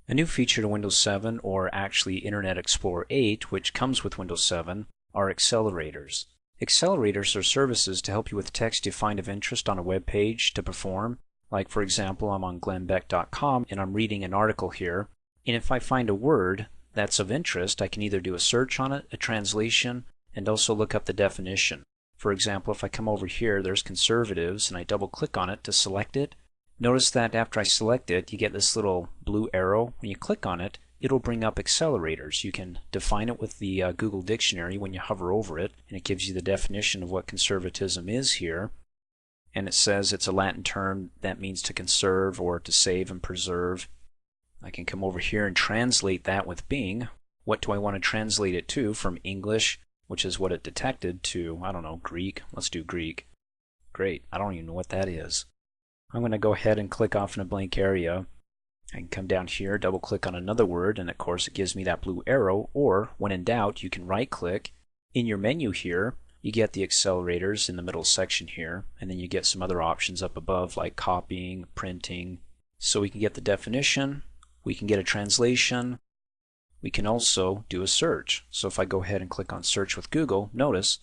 A new feature to Windows 7, or actually Internet Explorer 8, which comes with Windows 7, are accelerators. Accelerators are services to help you with text you find of interest on a web page to perform. Like, for example, I'm on glennbeck.com and I'm reading an article here, and if I find a word that's of interest, I can either do a search on it, a translation, and also look up the definition. For example, if I come over here, there's conservatives, and I double click on it to select it. Notice that after I select it, you get this little blue arrow. When you click on it, it'll bring up accelerators. You can define it with the Google Dictionary when you hover over it, and it gives you the definition of what conservatism is here. And it says it's a Latin term that means to conserve or to save and preserve. I can come over here and translate that with Bing. What do I want to translate it to? From English, which is what it detected, to, I don't know, Greek. Let's do Greek. Great. I don't even know what that is. I'm going to go ahead and click off in a blank area. I can come down here, double click on another word, and of course it gives me that blue arrow, or when in doubt you can right click. In your menu here you get the accelerators in the middle section here, and then you get some other options up above like copying, printing. So we can get the definition, we can get a translation, we can also do a search. So if I go ahead and click on search with Google, notice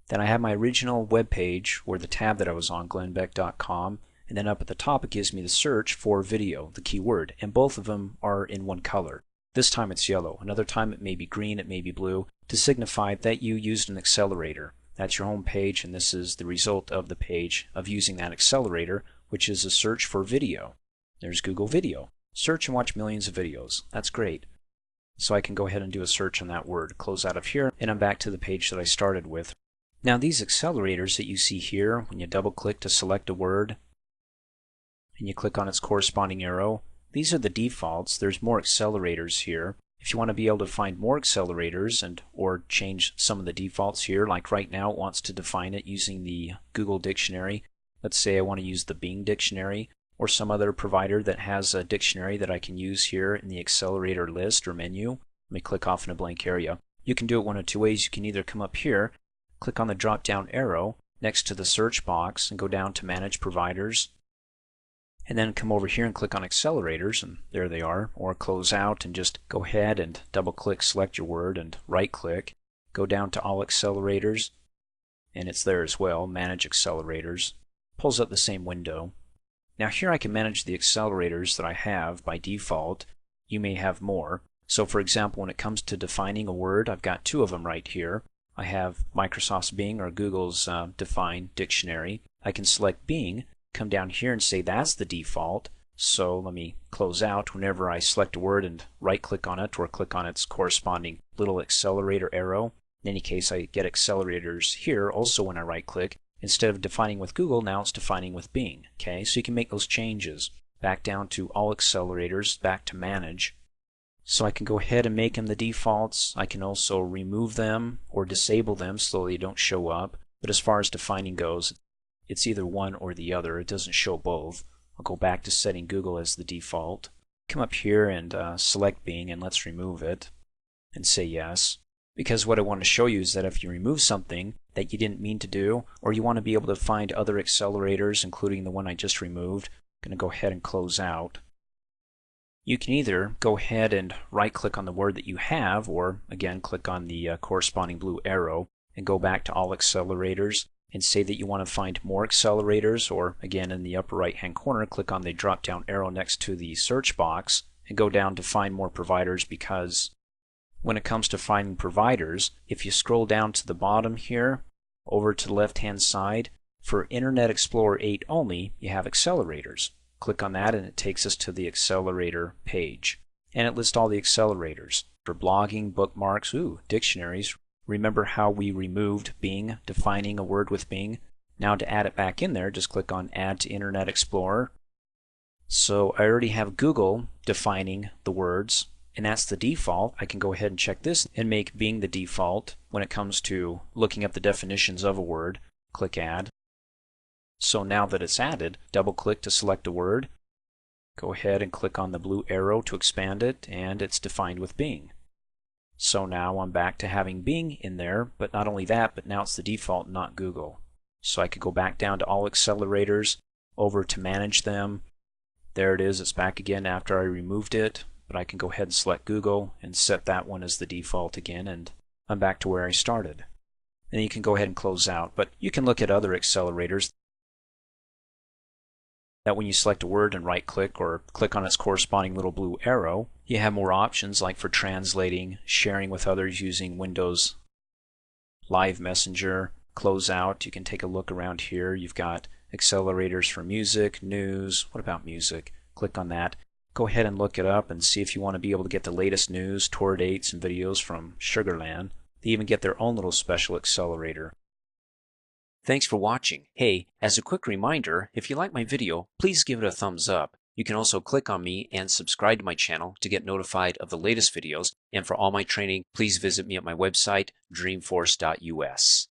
that I have my original web page, or the tab that I was on, glennbeck.com, and then up at the top it gives me the search for video, the keyword, and both of them are in one color. This time it's yellow. Another time it may be green, it may be blue, to signify that you used an accelerator. That's your home page, and this is the result of the page of using that accelerator, which is a search for video. There's Google Video. Search and watch millions of videos. That's great. So I can go ahead and do a search on that word, close out of here, and I'm back to the page that I started with. Now these accelerators that you see here, when you double click to select a word, and you click on its corresponding arrow, these are the defaults. There's more accelerators here. If you want to be able to find more accelerators or change some of the defaults here, like right now it wants to define it using the Google Dictionary. Let's say I want to use the Bing Dictionary or some other provider that has a dictionary that I can use here in the accelerator list or menu. Let me click off in a blank area. You can do it one of two ways. You can either come up here, click on the drop down arrow next to the search box and go down to Manage Providers, and then come over here and click on accelerators, and there they are, or close out and just go ahead and double click, select your word, and right click, go down to all accelerators, and it's there as well, manage accelerators. Pulls up the same window. Now here I can manage the accelerators that I have by default. You may have more. So for example, when it comes to defining a word, I've got two of them right here. I have Microsoft's Bing, or Google's Define Dictionary. I can select Bing, come down here and say that's the default. So let me close out. Whenever I select a word and right click on it or click on its corresponding little accelerator arrow, in any case I get accelerators here also when I right click. Instead of defining with Google, now it's defining with Bing. Okay, so you can make those changes. Back down to all accelerators, back to manage. So I can go ahead and make them the defaults. I can also remove them or disable them so they don't show up. But as far as defining goes, it's either one or the other. It doesn't show both. I'll go back to setting Google as the default. Come up here and select Bing, and let's remove it and say yes. Because what I want to show you is that if you remove something that you didn't mean to do, or you want to be able to find other accelerators including the one I just removed, I'm going to go ahead and close out. You can either go ahead and right click on the word that you have, or again click on the corresponding blue arrow and go back to all accelerators and say that you want to find more accelerators, or again in the upper right hand corner click on the drop down arrow next to the search box and go down to find more providers, because when it comes to finding providers, if you scroll down to the bottom here over to the left hand side, for Internet Explorer 8 only you have accelerators. Click on that and it takes us to the accelerator page, and it lists all the accelerators for blogging, bookmarks, dictionaries. Remember how we removed Bing, defining a word with Bing? Now to add it back in there, just click on Add to Internet Explorer. So I already have Google defining the words, and that's the default. I can go ahead and check this and make Bing the default when it comes to looking up the definitions of a word. Click Add. So now that it's added, double click to select a word. Go ahead and click on the blue arrow to expand it, and it's defined with Bing. So now I'm back to having Bing in there, but not only that, but now it's the default, not Google. So I could go back down to all accelerators, over to manage them. There it is, it's back again after I removed it. but I can go ahead and select Google and set that one as the default again, and I'm back to where I started. And you can go ahead and close out, but you can look at other accelerators that when you select a word and right click or click on its corresponding little blue arrow, you have more options like for translating, sharing with others using Windows Live Messenger, close out. You can take a look around here. You've got accelerators for music, news. What about music? Click on that. Go ahead and look it up and see if you want to be able to get the latest news, tour dates, and videos from Sugarland. They even get their own little special accelerator. Thanks for watching. Hey, as a quick reminder, if you like my video, please give it a thumbs up. You can also click on me and subscribe to my channel to get notified of the latest videos. And for all my training, please visit me at my website, dreamforce.us.